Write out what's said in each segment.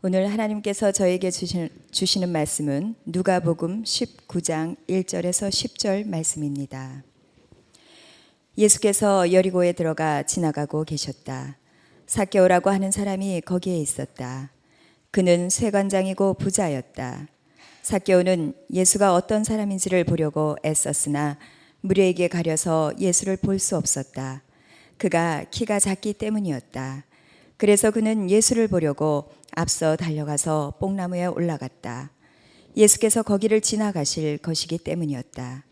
오늘 하나님께서 저에게 주시는 말씀은 누가복음 19장 1절에서 10절 말씀입니다. 예수께서 여리고에 들어가 지나가고 계셨다. 삭개오라고 하는 사람이 거기에 있었다. 그는 세관장이고 부자였다. 삭개오는 예수가 어떤 사람인지를 보려고 애썼으나 무리에게 가려서 예수를 볼 수 없었다. 그가 키가 작기 때문이었다. 그래서 그는 예수를 보려고 앞서 달려가서 뽕나무에 올라갔다. 예수께서 거기를 지나가실 것이기 때문이었다.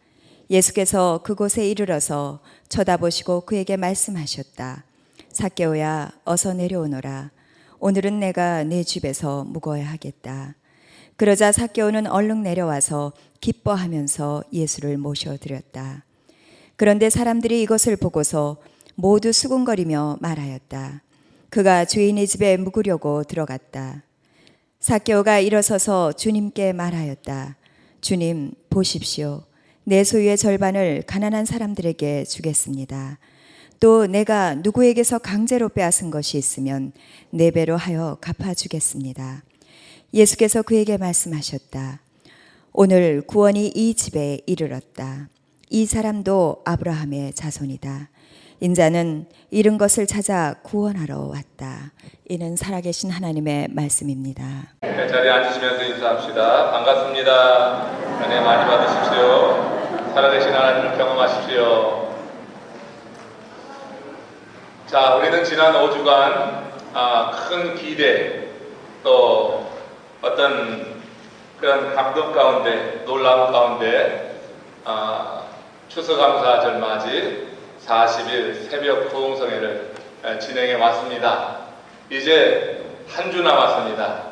예수께서 그곳에 이르러서 쳐다보시고 그에게 말씀하셨다. 삭개오야, 어서 내려오너라. 오늘은 내가 네 집에서 묵어야 하겠다. 그러자 삭개오는 얼른 내려와서 기뻐하면서 예수를 모셔드렸다. 그런데 사람들이 이것을 보고서 모두 수군거리며 말하였다. 그가 주인의 집에 묵으려고 들어갔다. 삭개오가 일어서서 주님께 말하였다. 주님, 보십시오. 내 소유의 절반을 가난한 사람들에게 주겠습니다. 또 내가 누구에게서 강제로 빼앗은 것이 있으면 4배로 하여 갚아주겠습니다. 예수께서 그에게 말씀하셨다. 오늘 구원이 이 집에 이르렀다. 이 사람도 아브라함의 자손이다. 인자는 잃은 것을 찾아 구원하러 왔다. 이는 살아계신 하나님의 말씀입니다. 네, 자리에 앉으시면서 인사합시다. 반갑습니다. 은혜 많이 받으십시오. 살아계신 하나님을 경험하십시오. 자, 우리는 지난 5주간 큰 기대, 또 어떤 그런 감동 가운데, 놀라움 가운데 추수감사절 맞이 40일 새벽 부흥성회를 진행해 왔습니다. 이제 한 주 남았습니다.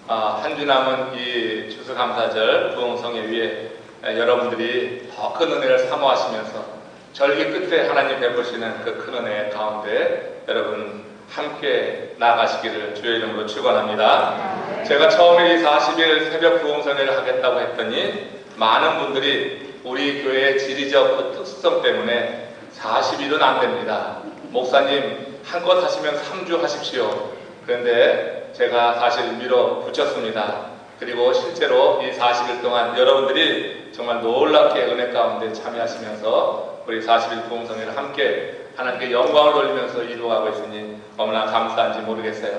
한 주 남은 이 추수감사절 부흥성회 위에 여러분들이 더 큰 은혜를 사모하시면서 절기 끝에 하나님 베푸시는 그 큰 은혜 가운데 여러분 함께 나가시기를 주의 이름으로 축원합니다. 제가 처음에 이 40일 새벽 부흥성회를 하겠다고 했더니 많은 분들이 우리 교회의 지리적 그 특수성 때문에 40일은 안 됩니다. 목사님 한껏 하시면 3주 하십시오. 그런데 제가 사실 밀어붙였습니다. 그리고 실제로 이 40일 동안 여러분들이 정말 놀랍게 은혜 가운데 참여하시면서 우리 40일 부흥성회를 함께 하나님께 영광을 돌리면서 이루어가고 있으니 너무나 감사한지 모르겠어요.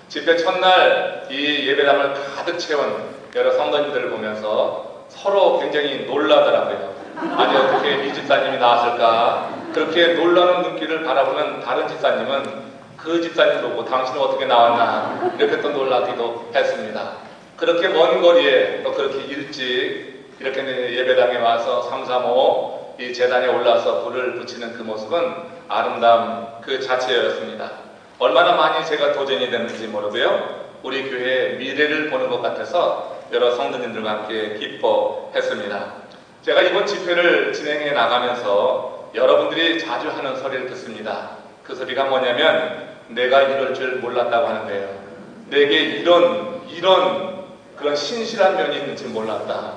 집회 첫날 이 예배당을 가득 채운 여러 성도님들을 보면서 서로 굉장히 놀라더라고요. 아니 어떻게 이 집사님이 나왔을까? 그렇게 놀라는 눈길을 바라보는 다른 집사님은 그 집사님 보고 당신은 어떻게 나왔나? 이렇게 또 놀라기도 했습니다. 그렇게 먼 거리에 또 그렇게 일찍 이렇게 예배당에 와서 335 이 제단에 올라서 불을 붙이는 그 모습은 아름다움 그 자체였습니다. 얼마나 많이 제가 도전이 됐는지 모르고요. 우리 교회의 미래를 보는 것 같아서 여러 성도님들과 함께 기뻐했습니다. 제가 이번 집회를 진행해 나가면서 여러분들이 자주 하는 소리를 듣습니다. 그 소리가 뭐냐면 내가 이럴 줄 몰랐다고 하는 거예요. 내게 이런 그런 신실한 면이 있는지 몰랐다.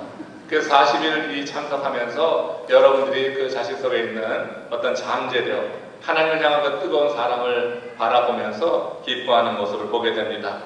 그래서 40일 이 참석하면서 여러분들이 그 자식 속에 있는 어떤 잠재력, 하나님을 향한 그 뜨거운 사랑을 바라보면서 기뻐하는 모습을 보게 됩니다.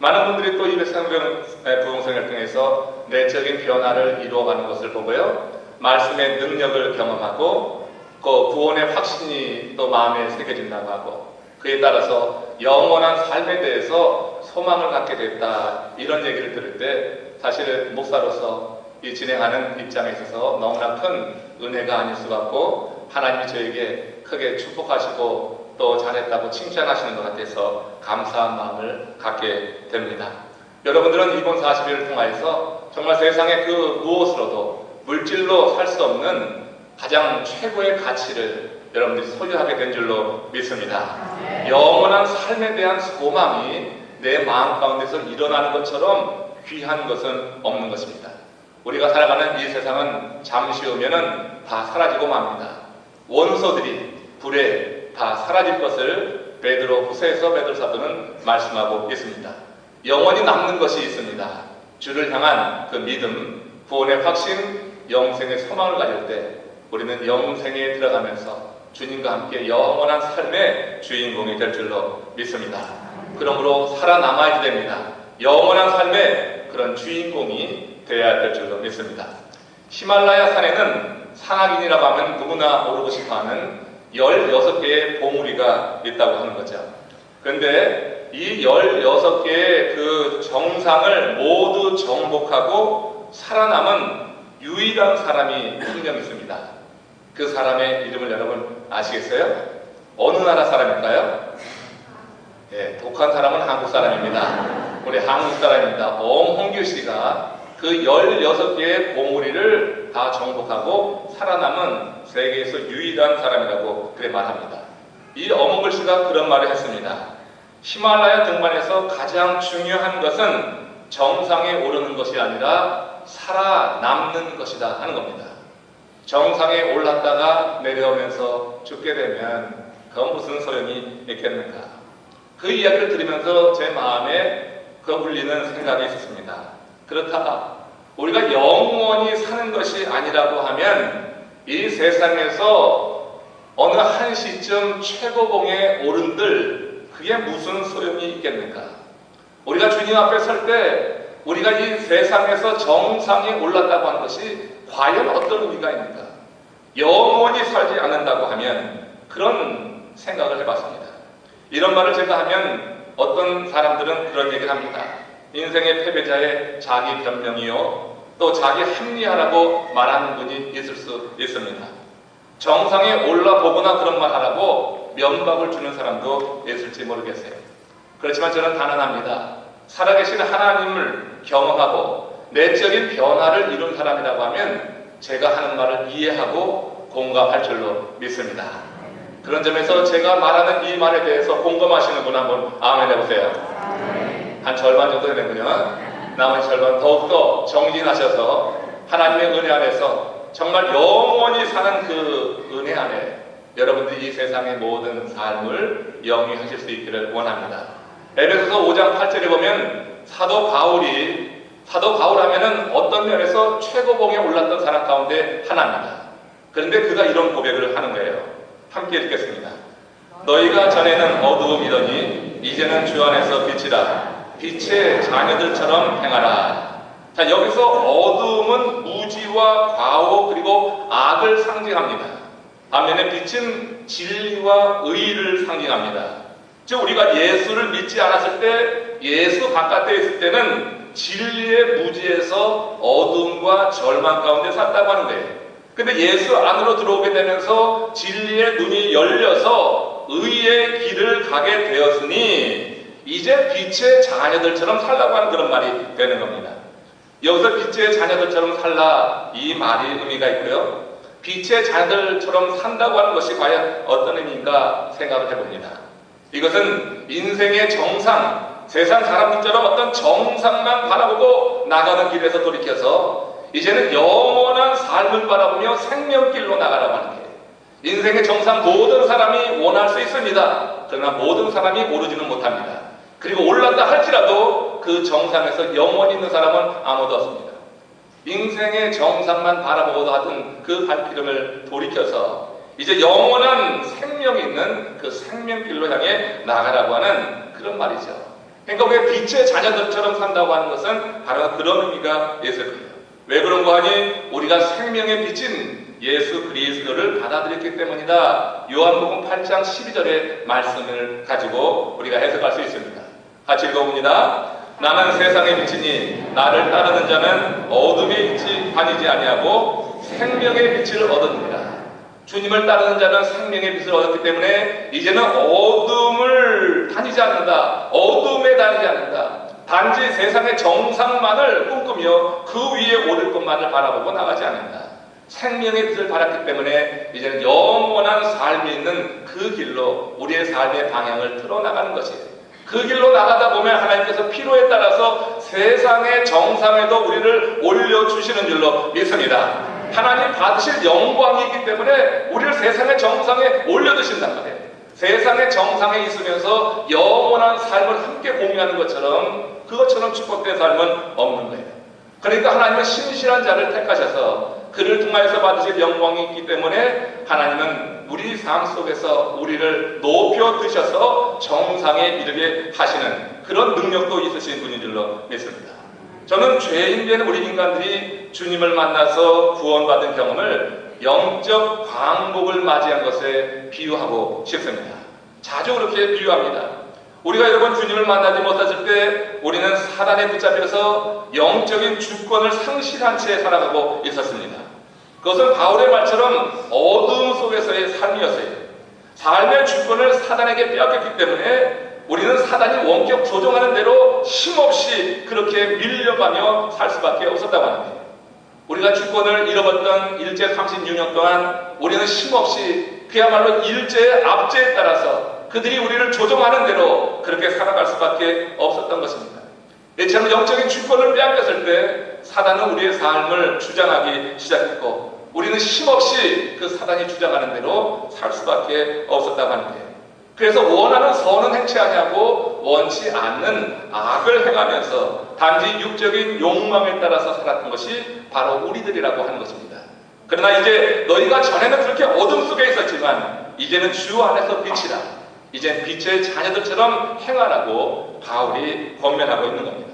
많은 분들이 또 200성경 부흥성회를 통해서 내적인 변화를 이루어가는 것을 보고요. 말씀의 능력을 경험하고 그 구원의 확신이 또 마음에 새겨진다고 하고 그에 따라서 영원한 삶에 대해서 소망을 갖게 됐다. 이런 얘기를 들을 때 사실 목사로서 이 진행하는 입장에 있어서 너무나 큰 은혜가 아닐 수가 없고 하나님이 저에게 크게 축복하시고 또 잘했다고 칭찬하시는 것 같아서 감사한 마음을 갖게 됩니다. 여러분들은 이번 40일을 통하여서 정말 세상의 그 무엇으로도 물질로 살 수 없는 가장 최고의 가치를 여러분들이 소유하게 된 줄로 믿습니다. 영원한 삶에 대한 소망이 내 마음 가운데서 일어나는 것처럼 귀한 것은 없는 것입니다. 우리가 살아가는 이 세상은 잠시 후면은 다 사라지고 맙니다. 원소들이 불에 다 사라질 것을 베드로 후서에서 베드로 사도는 말씀하고 있습니다. 영원히 남는 것이 있습니다. 주를 향한 그 믿음, 구원의 확신, 영생의 소망을 가질 때 우리는 영생에 들어가면서 주님과 함께 영원한 삶의 주인공이 될 줄로 믿습니다. 그러므로 살아남아야 됩니다. 영원한 삶의 그런 주인공이 되어야 될 줄로 믿습니다. 히말라야 산에는 산악인이라고 하면 누구나 오르고 싶어하는 16개의 봉우리가 있다고 하는 거죠. 그런데 이 16개의 그 정상을 모두 정복하고 살아남은 유일한 사람이 한 명 있습니다. 그 사람의 이름을 여러분 아시겠어요? 어느 나라 사람일까요? 예, 독한 사람은 한국 사람입니다. 우리 한국 사람입니다. 엄홍규 씨가 그 16개의 봉우리를 다 정복하고 살아남은 세계에서 유일한 사람이라고 그래 말합니다. 이 엄홍규 씨가 그런 말을 했습니다. 히말라야 등반에서 가장 중요한 것은 정상에 오르는 것이 아니라 살아남는 것이다 하는 겁니다. 정상에 올랐다가 내려오면서 죽게 되면 그건 무슨 소용이 있겠는가. 그 이야기를 들으면서 제 마음에 그 울리는 생각이 있었습니다. 그렇다 우리가 영원히 사는 것이 아니라고 하면 이 세상에서 어느 한 시점 최고봉에 오른들 그게 무슨 소용이 있겠는가. 우리가 주님 앞에 설 때 우리가 이 세상에서 정상에 올랐다고 하는 것이 과연 어떤 의미가 있는가. 영원히 살지 않는다고 하면 그런 생각을 해봤습니다. 이런 말을 제가 하면 어떤 사람들은 그런 얘기를 합니다. 인생의 패배자의 자기 변명이요 또 자기 합리화라고 말하는 분이 있을 수 있습니다. 정상에 올라보거나 그런 말 하라고 면박을 주는 사람도 있을지 모르겠어요. 그렇지만 저는 단언합니다. 살아계신 하나님을 경험하고 내적인 변화를 이룬 사람이라고 하면 제가 하는 말을 이해하고 공감할 줄로 믿습니다. 그런 점에서 제가 말하는 이 말에 대해서 공감하시는 분 한번 아멘 해보세요. 한 절반 정도 되는군요. 나머지 절반 더욱더 정진하셔서 하나님의 은혜 안에서 정말 영원히 사는 그 은혜 안에 여러분들이 이 세상의 모든 삶을 영위하실 수 있기를 원합니다. 에베소서 5장 8절에 보면 사도 바울 하면은 어떤 면에서 최고봉에 올랐던 사람 가운데 하나입니다. 그런데 그가 이런 고백을 하는 거예요. 함께 읽겠습니다. 너희가 전에는 어두움이더니 이제는 주 안에서 빛이라. 빛의 자녀들처럼 행하라. 자, 여기서 어두움은 무지와 과오 그리고 악을 상징합니다. 반면에 빛은 진리와 의를 상징합니다. 즉 우리가 예수를 믿지 않았을 때 예수 바깥에 있을 때는 진리의 무지에서 어둠과 절망 가운데 살다고 하는 거예요. 근데 예수 안으로 들어오게 되면서 진리의 눈이 열려서 의의 길을 가게 되었으니 이제 빛의 자녀들처럼 살라고 하는 그런 말이 되는 겁니다. 여기서 빛의 자녀들처럼 살라 이 말이 의미가 있고요. 빛의 자녀들처럼 산다고 하는 것이 과연 어떤 의미인가 생각을 해봅니다. 이것은 인생의 정상, 세상 사람들처럼 어떤 정상만 바라보고 나가는 길에서 돌이켜서 이제는 영원한 삶을 바라보며 생명길로 나가라고 하는 게 인생의 정상 모든 사람이 원할 수 있습니다. 그러나 모든 사람이 오르지는 못합니다. 그리고 올랐다 할지라도 그 정상에서 영원히 있는 사람은 아무도 없습니다. 인생의 정상만 바라보고도 하던 그 발걸음을 돌이켜서 이제 영원한 생명이 있는 그 생명길로 향해 나가라고 하는 그런 말이죠. 그러니까 왜 빛의 자녀들처럼 산다고 하는 것은 바로 그런 의미가 있을 거예요. 왜 그런 거 하니? 우리가 생명의 빛인 예수 그리스도를 받아들였기 때문이다. 요한복음 8장 12절의 말씀을 가지고 우리가 해석할 수 있습니다. 같이 읽어봅니다. 나는 세상의 빛이니 나를 따르는 자는 어둠의 빛이 다니지 아니하고 생명의 빛을 얻으리라. 주님을 따르는 자는 생명의 빛을 얻었기 때문에 이제는 어둠을 다니지 않는다. 어둠에 다니지 않는다. 단지 세상의 정상만을 꿈꾸며 그 위에 오를 것만을 바라보고 나가지 않는다. 생명의 빛을 받았기 때문에 이제는 영원한 삶이 있는 그 길로 우리의 삶의 방향을 틀어나가는 것이에요. 그 길로 나가다 보면 하나님께서 필요에 따라서 세상의 정상에도 우리를 올려주시는 줄로 믿습니다. 하나님 받으실 영광이 있기 때문에 우리를 세상의 정상에 올려두신단 말이에요. 세상의 정상에 있으면서 영원한 삶을 함께 공유하는 것처럼 그것처럼 축복된 삶은 없는 거예요. 그러니까 하나님은 신실한 자를 택하셔서 그를 통하여서 받으실 영광이 있기 때문에 하나님은 우리 삶 속에서 우리를 높여 드셔서 정상에 이르게 하시는 그런 능력도 있으신 분인 줄로 믿습니다. 저는 죄인 된 우리 인간들이 주님을 만나서 구원받은 경험을 영적 광복을 맞이한 것에 비유하고 싶습니다. 자주 그렇게 비유합니다. 우리가 여러분 주님을 만나지 못했을 때 우리는 사단에 붙잡혀서 영적인 주권을 상실한 채 살아가고 있었습니다. 그것은 바울의 말처럼 어둠 속에서의 삶이었어요. 삶의 주권을 사단에게 빼앗겼기 때문에 우리는 사단이 원격 조종하는 대로 힘없이 그렇게 밀려가며 살 수밖에 없었다고 합니다. 우리가 주권을 잃어버렸던 일제 36년 동안 우리는 힘없이 그야말로 일제의 압제에 따라서 그들이 우리를 조종하는 대로 그렇게 살아갈 수밖에 없었던 것입니다. 이처럼 영적인 주권을 빼앗겼을 때 사단은 우리의 삶을 주장하기 시작했고 우리는 힘없이 그 사단이 주장하는 대로 살 수밖에 없었다고 하는데, 그래서 원하는 선은 행치 아니하고 원치 않는 악을 행하면서 단지 육적인 욕망에 따라서 살았던 것이 바로 우리들이라고 하는 것입니다. 그러나 이제 너희가 전에는 그렇게 어둠 속에 있었지만 이제는 주 안에서 빛이라, 이젠 빛의 자녀들처럼 행하라고 바울이 권면하고 있는 겁니다.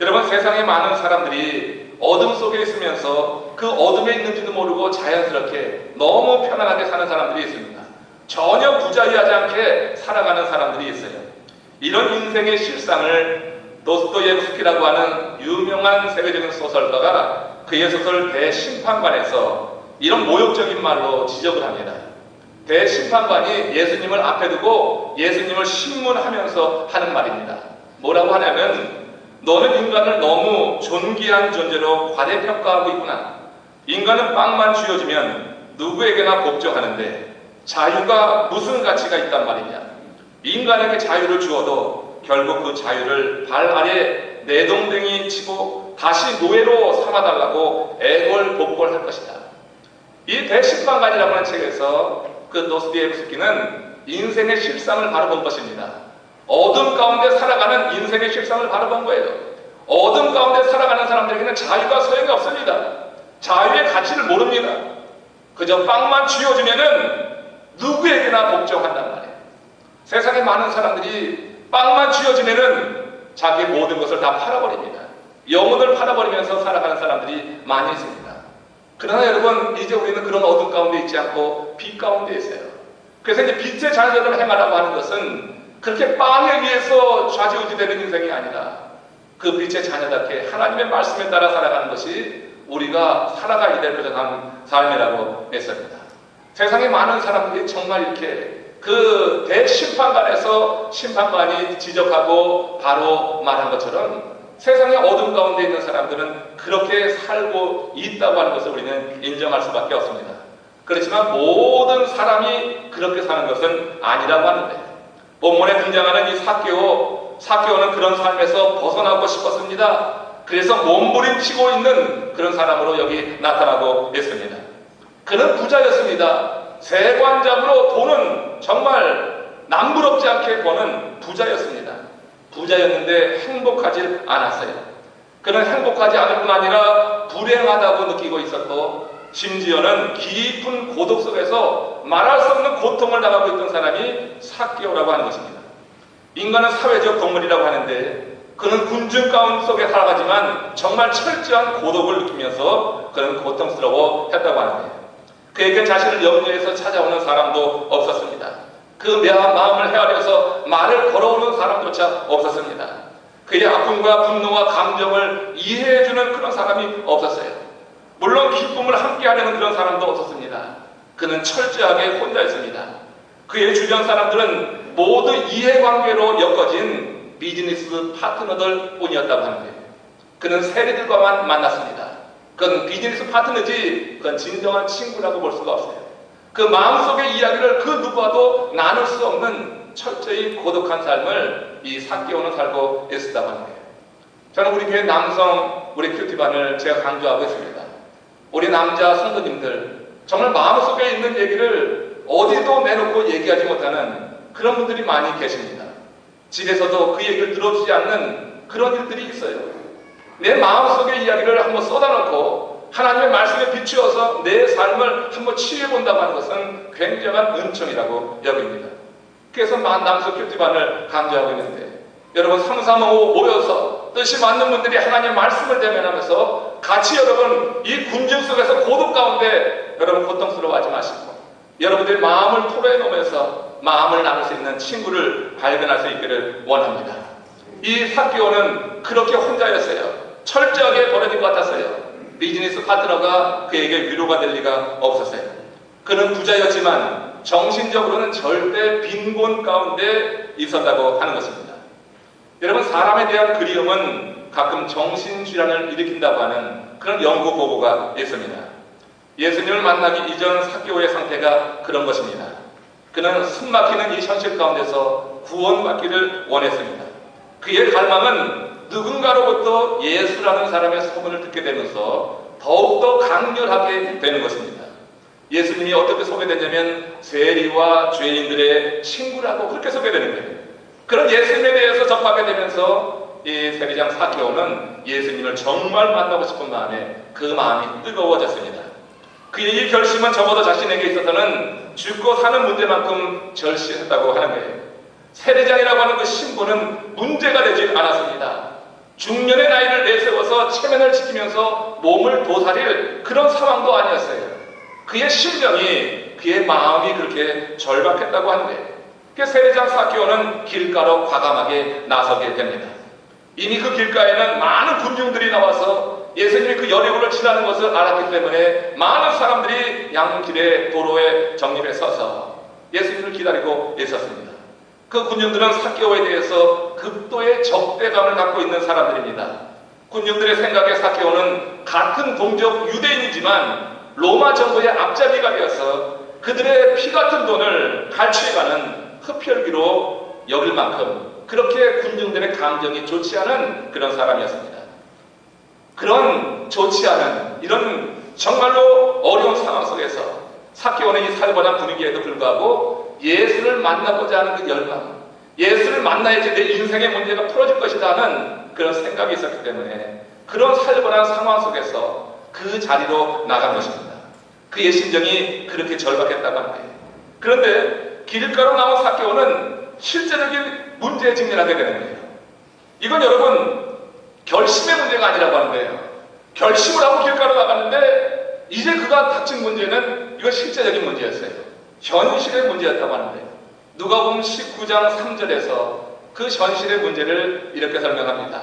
여러분, 세상에 많은 사람들이 어둠 속에 있으면서 그 어둠에 있는지도 모르고 자연스럽게 너무 편안하게 사는 사람들이 있습니다. 전혀 부자유하지 않게 살아가는 사람들이 있어요. 이런 인생의 실상을 도스토옙스키라고 하는 유명한 세계적인 소설가가 그의 소설 대심판관에서 이런 모욕적인 말로 지적을 합니다. 대심판관이 예수님을 앞에 두고 예수님을 신문하면서 하는 말입니다. 뭐라고 하냐면, 너는 인간을 너무 존귀한 존재로 과대평가하고 있구나. 인간은 빵만 쥐어주면 누구에게나 복종하는데 자유가 무슨 가치가 있단 말이냐. 인간에게 자유를 주어도 결국 그 자유를 발 아래 내동댕이 치고 다시 노예로 삼아달라고 애걸복걸할 것이다. 이 대심판관이라고 하는 책에서 그 도스토옙스키는 인생의 실상을 바로 본 것입니다. 어둠 가운데 살아가는 인생의 실상을 바로 본 거예요. 어둠 가운데 살아가는 사람들에게는 자유가 소용이 없습니다. 자유의 가치를 모릅니다. 그저 빵만 쥐어주면은 누구에게나 복종한단 말이에요. 세상에 많은 사람들이 빵만 쥐어주면은 자기 모든 것을 다 팔아버립니다. 영혼을 팔아버리면서 살아가는 사람들이 많이 있습니다. 그러나 여러분, 이제 우리는 그런 어둠 가운데 있지 않고 빛 가운데 있어요. 그래서 이제 빛의 자녀들을 행하라고 하는 것은 그렇게 빵에 의해서 좌지우지되는 인생이 아니라 그 빛의 자녀답게 하나님의 말씀에 따라 살아가는 것이 우리가 살아가야 될 그런 삶이라고 했습니다. 세상에 많은 사람들이 정말 이렇게 그 대심판관에서 심판관이 지적하고 바로 말한 것처럼 세상의 어둠 가운데 있는 사람들은 그렇게 살고 있다고 하는 것을 우리는 인정할 수밖에 없습니다. 그렇지만 모든 사람이 그렇게 사는 것은 아니라고 하는데, 본문에 등장하는 이 삭개오는 그런 삶에서 벗어나고 싶었습니다. 그래서 몸부림치고 있는 그런 사람으로 여기 나타나고 있습니다. 그는 부자였습니다. 세관잡으로 돈은 정말 남부럽지 않게 버는 부자였습니다. 부자였는데 행복하지 않았어요. 그는 행복하지 않을 뿐 아니라 불행하다고 느끼고 있었고, 심지어는 깊은 고독 속에서 말할 수 없는 고통을 당하고 있던 사람이 삭개오라고 하는 것입니다. 인간은 사회적 동물이라고 하는데 그는 군중 가운 속에 살아가지만 정말 철저한 고독을 느끼면서 그는 고통스러워 했다고 하는데, 그에게 자신을 염려해서 찾아오는 사람도 없었습니다. 그 마음을 헤아려서 말을 걸어오는 사람조차 없었습니다. 그의 아픔과 분노와 감정을 이해해주는 그런 사람이 없었어요. 물론 기쁨을 함께 하려는 그런 사람도 없었습니다. 그는 철저하게 혼자였습니다. 그의 주변 사람들은 모두 이해관계로 엮어진 비즈니스 파트너들 뿐이었다고 하는데, 그는 세리들과만 만났습니다. 그건 비즈니스 파트너지 그건 진정한 친구라고 볼 수가 없어요. 그 마음속의 이야기를 그 누구와도 나눌 수 없는 철저히 고독한 삶을 이 삭개오는 살고 있었다고 하는 거예요. 저는 우리 교회 남성 우리 큐티반을 제가 강조하고 있습니다. 우리 남자 성도님들 정말 마음속에 있는 얘기를 어디도 내놓고 얘기하지 못하는 그런 분들이 많이 계십니다. 집에서도 그 얘기를 들어주지 않는 그런 일들이 있어요. 내 마음속의 이야기를 한번 쏟아놓고 하나님의 말씀에 비추어서 내 삶을 한번 치유해 본다고 하는 것은 굉장한 은총이라고 여깁니다. 그래서 남수 큐티반을 강조하고 있는데, 여러분 3, 4, 5 모여서 뜻이 맞는 분들이 하나님의 말씀을 대면하면서 같이 여러분 이 군중 속에서 고독 가운데 여러분 고통스러워하지 마시고 여러분들의 마음을 토로해 놓으면서 마음을 나눌 수 있는 친구를 발견할 수 있기를 원합니다. 이 삭개오는 그렇게 혼자였어요. 철저하게 버려진 것 같았어요. 비즈니스 파트너가 그에게 위로가 될 리가 없었어요. 그는 부자였지만 정신적으로는 절대 빈곤 가운데 있었다고 하는 것입니다. 여러분, 사람에 대한 그리움은 가끔 정신질환을 일으킨다고 하는 그런 연구 보고가 있습니다. 예수님을 만나기 이전 삭개오의 상태가 그런 것입니다. 그는 숨막히는 이 현실 가운데서 구원받기를 원했습니다. 그의 갈망은 누군가로부터 예수라는 사람의 소문을 듣게 되면서 더욱더 강렬하게 되는 것입니다. 예수님이 어떻게 소개되냐면 세리와 죄인들의 친구라고 그렇게 소개되는 거예요. 그런 예수님에 대해서 접하게 되면서 이 세리장 삭개오는 예수님을 정말 만나고 싶은 마음에 그 마음이 뜨거워졌습니다. 그의 이 결심은 적어도 자신에게 있어서는 죽고 사는 문제만큼 절실했다고 하는 거예요. 세리장이라고 하는 그 신분은 문제가 되지 않았습니다. 중년의 나이를 내세워서 체면을 지키면서 몸을 도사릴 그런 상황도 아니었어요. 그의 심정이, 그의 마음이 그렇게 절박했다고 하는 거예요. 그래서 세리장 삭개오는 길가로 과감하게 나서게 됩니다. 이미 그 길가에는 많은 군중들이 나와서 예수님이 그 여리고를 지나는 것을 알았기 때문에 많은 사람들이 양길에 도로에 정립해 서서 예수님을 기다리고 있었습니다. 그 군중들은 삭개오에 대해서 극도의 적대감을 갖고 있는 사람들입니다. 군중들의 생각에 삭개오는 같은 동족 유대인이지만 로마 정부의 앞잡이가 되어서 그들의 피 같은 돈을 갈취해가는 흡혈귀로 여길 만큼 그렇게 군중들의 감정이 좋지 않은 그런 사람이었습니다. 그런 좋지 않은 이런 정말로 어려운 상황 속에서 삭개오는 이 살벌한 분위기에도 불구하고 예수를 만나고자 하는 그 열망, 예수를 만나야지 내 인생의 문제가 풀어질 것이다 하는 그런 생각이 있었기 때문에 그런 살벌한 상황 속에서 그 자리로 나간 것입니다. 그의 심정이 그렇게 절박했다고 하는 거예요. 그런데 길가로 나온 삭개오는 실제적인 문제에 직면하게 되는 거예요. 이건 여러분 결심의 문제가 아니라고 하는 거예요. 결심을 하고 길가로 나갔는데 이제 그가 닥친 문제는 이건 실제적인 문제였어요. 현실의 문제였다고 하는 거예요. 누가복음 19장 3절에서 그 현실의 문제를 이렇게 설명합니다.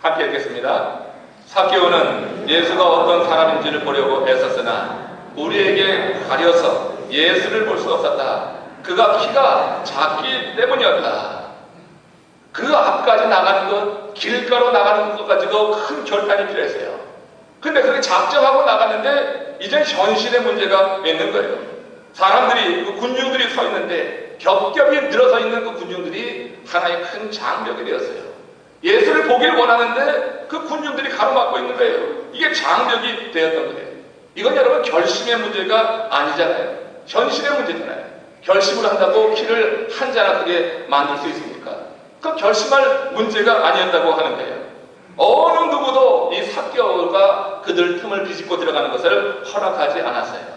함께 읽겠습니다. 삭개오는 예수가 어떤 사람인지를 보려고 애썼으나 우리에게 가려서 예수를 볼 수 없었다. 그가 키가 작기 때문이었다. 그 앞까지 나가는 것, 길가로 나가는 것 가지고 큰 결단이 필요했어요. 근데 그게 작정하고 나갔는데 이제 현실의 문제가 있는 거예요. 사람들이, 그 군중들이 서 있는데 겹겹이 늘어서 있는 그 군중들이 하나의 큰 장벽이 되었어요. 예수를 보길 원하는데 그 군중들이 가로막고 있는 거예요. 이게 장벽이 되었던 거예요. 이건 여러분 결심의 문제가 아니잖아요. 현실의 문제잖아요. 결심을 한다고 키를 한 자나 크게 만들 수 있습니까? 그 결심할 문제가 아니었다고 하는 거예요. 어느 누구도 이 삭개오가 그들 틈을 비집고 들어가는 것을 허락하지 않았어요.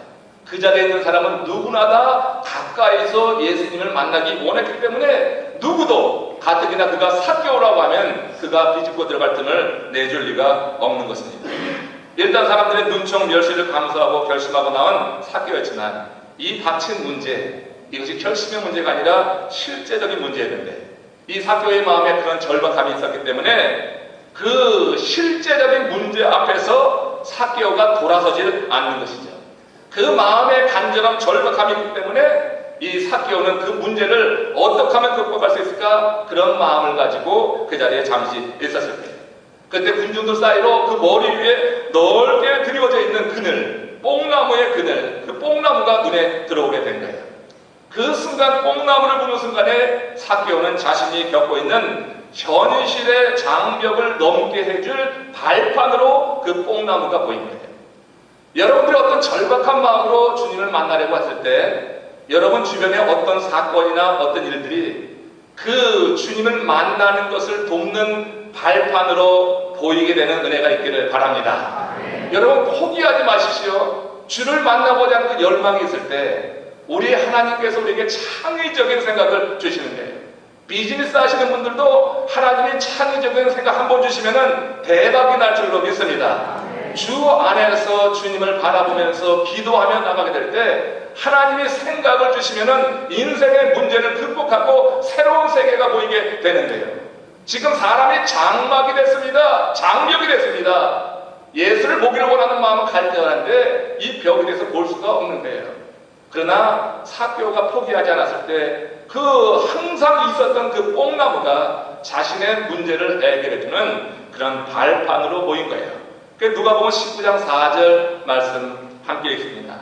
그 자리에 있는 사람은 누구나 다 가까이서 예수님을 만나기 원했기 때문에 누구도 가뜩이나 그가 삭개오라고 하면 그가 비집고 들어갈 틈을 내줄 리가 없는 것입니다. 일단 사람들의 눈총 멸시를 감수하고 결심하고 나온 삭개오였지만 이 닥친 문제, 이것이 결심의 문제가 아니라 실제적인 문제였는데 이 삭개오의 마음에 그런 절박함이 있었기 때문에 그 실제적인 문제 앞에서 삭개오가 돌아서질 않는 것이죠. 그 마음의 간절한 절박함이 있기 때문에 이 삭개오는 그 문제를 어떻게 하면 극복할 수 있을까? 그런 마음을 가지고 그 자리에 잠시 있었을 거예요. 그때 군중들 사이로 그 머리 위에 넓게 드리워져 있는 그늘, 뽕나무의 그늘, 그 뽕나무가 눈에 들어오게 된 거예요. 그 순간 뽕나무를 보는 순간에 삭개오는 자신이 겪고 있는 현실의 장벽을 넘게 해줄 발판으로 그 뽕나무가 보인 거예요. 여러분들이 어떤 절박한 마음으로 주님을 만나려고 했을 때 여러분 주변에 어떤 사건이나 어떤 일들이 그 주님을 만나는 것을 돕는 발판으로 보이게 되는 은혜가 있기를 바랍니다. 여러분 포기하지 마십시오. 주를 만나고자 하는 그 열망이 있을 때 우리 하나님께서 우리에게 창의적인 생각을 주시는 거예요. 비즈니스 하시는 분들도 하나님이 창의적인 생각 한번 주시면은 대박이 날 줄로 믿습니다. 주 안에서 주님을 바라보면서 기도하며 나가게 될 때 하나님이 생각을 주시면은 인생의 문제를 극복하고 새로운 세계가 보이게 되는 거예요. 지금 사람이 장막이 됐습니다. 장벽이 됐습니다. 예수를 보기를 원하는 마음은 갈대하는데 이 벽에 대해서 볼 수가 없는 거예요. 그러나 삭개오가 포기하지 않았을 때 그 항상 있었던 그 뽕나무가 자신의 문제를 해결해주는 그런 발판으로 보인 거예요. 누가복음 19장 4절 말씀 함께 읽습니다.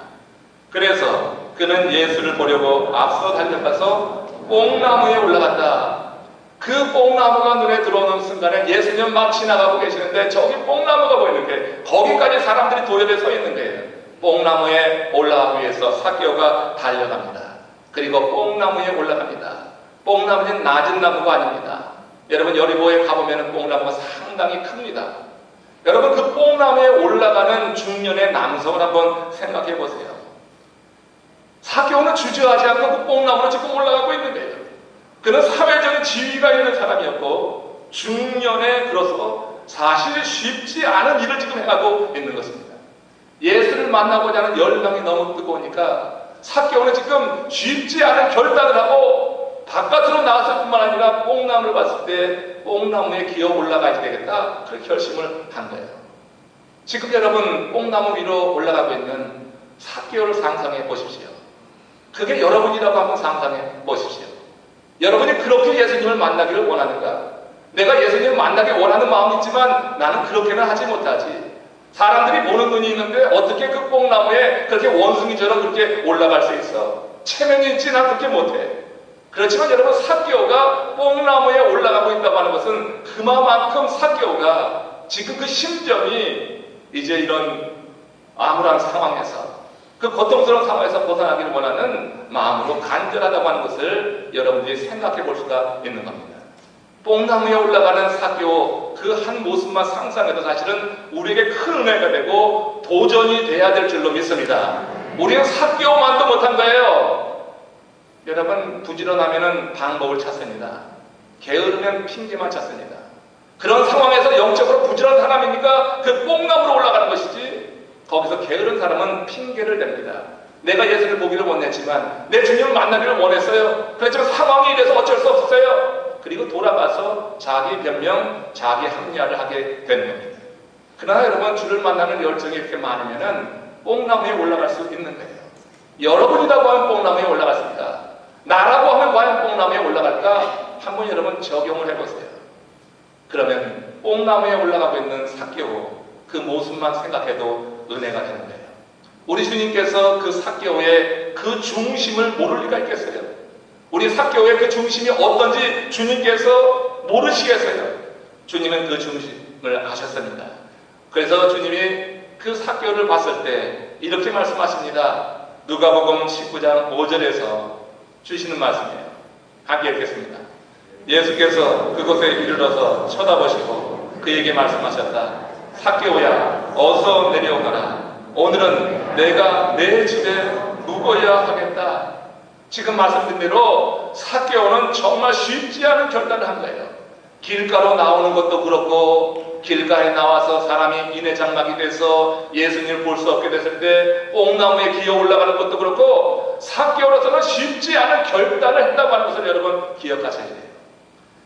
그래서 그는 예수를 보려고 앞서 달려가서 뽕나무에 올라갔다. 그 뽕나무가 눈에 들어오는 순간에 예수님 막 지나가고 계시는데 저기 뽕나무가 보이는 게 거기까지 사람들이 도열에 서 있는 거예요. 뽕나무에 올라가기 위해서 삭개오가 달려갑니다. 그리고 뽕나무에 올라갑니다. 뽕나무는 낮은 나무가 아닙니다. 여러분 여리고에 가보면 뽕나무가 상당히 큽니다. 여러분 그 뽕나무에 올라가는 중년의 남성을 한번 생각해 보세요. 삭개오는 주저하지 않고 그 뽕나무로 지금 올라가고 있는 거예요. 그는 사회적인 지위가 있는 사람이었고 중년에 들어서 사실 쉽지 않은 일을 지금 해가고 있는 것입니다. 예수를 만나고자 하는 열망이 너무 뜨거우니까 삭개오는 지금 쉽지 않은 결단을 하고 바깥으로 나왔을 뿐만 아니라 뽕나무를 봤을 때 뽕나무에 기어 올라가야 되겠다 그렇게 결심을 한 거예요. 지금 여러분 뽕나무 위로 올라가고 있는 삭개오를 상상해 보십시오. 그게 여러분이라고 한번 상상해 보십시오. 여러분이 그렇게 예수님을 만나기를 원하는가? 내가 예수님을 만나기 원하는 마음이 있지만 나는 그렇게는 하지 못하지. 사람들이 보는 눈이 있는데 어떻게 그 뽕나무에 그렇게 원숭이처럼 그렇게 올라갈 수 있어? 체면이 있지 난 그렇게 못해. 그렇지만 여러분 삭개오가 뽕나무에 올라가고 있다고 하는 것은 그만큼 삭개오가 지금 그 심정이 이제 이런 암울한 상황에서 그 고통스러운 상황에서 벗어나기를 원하는 마음으로 간절하다고 하는 것을 여러분들이 생각해 볼 수가 있는 겁니다. 뽕나무에 올라가는 삭개오 그 한 모습만 상상해도 사실은 우리에게 큰 은혜가 되고 도전이 돼야 될 줄로 믿습니다. 우리는 삭개오만도 못한 거예요. 여러분 부지런하면 방법을 찾습니다. 게으르면 핑계만 찾습니다. 그런 상황에서 영적으로 부지런한 사람이니까 그 뽕나무로 올라가는 것이지 거기서 게으른 사람은 핑계를 댑니다. 내가 예수를 보기를 원했지만 내 주님을 만나기를 원했어요. 그렇지만 상황이 이래서 어쩔 수 없었어요. 그리고 돌아가서 자기 변명, 자기 합리화를 하게 되는 겁니다. 그러나 여러분 주를 만나는 열정이 이렇게 많으면은 뽕나무에 올라갈 수 있는 거예요. 여러분이라고 하면 뽕나무에 올라갔습니다. 나라고 하면 과연 뽕나무에 올라갈까? 한번 여러분 적용을 해보세요. 그러면 뽕나무에 올라가고 있는 삭개오 그 모습만 생각해도 은혜가 되는 거예요. 우리 주님께서 그 삭개오의 그 중심을 모를 리가 있겠어요? 우리 삭개오의 그 중심이 어떤지 주님께서 모르시겠어요? 주님은 그 중심을 아셨습니다. 그래서 주님이 그 삭개오를 봤을 때 이렇게 말씀하십니다. 누가복음 19장 5절에서 주시는 말씀이에요. 함께 읽겠습니다. 예수께서 그곳에 이르러서 쳐다보시고 그에게 말씀하셨다. 삭개오야 어서 내려오거라. 오늘은 내가 내 집에 묵어야 하겠다. 지금 말씀드린 대로 삭개오는 정말 쉽지 않은 결단을 한 거예요. 길가로 나오는 것도 그렇고 길가에 나와서 사람이 인해 장막이 돼서 예수님을 볼 수 없게 됐을 때 뽕나무에 기어 올라가는 것도 그렇고 삭개오로서는 쉽지 않은 결단을 했다고 하는 것을 여러분 기억하셔야 돼요.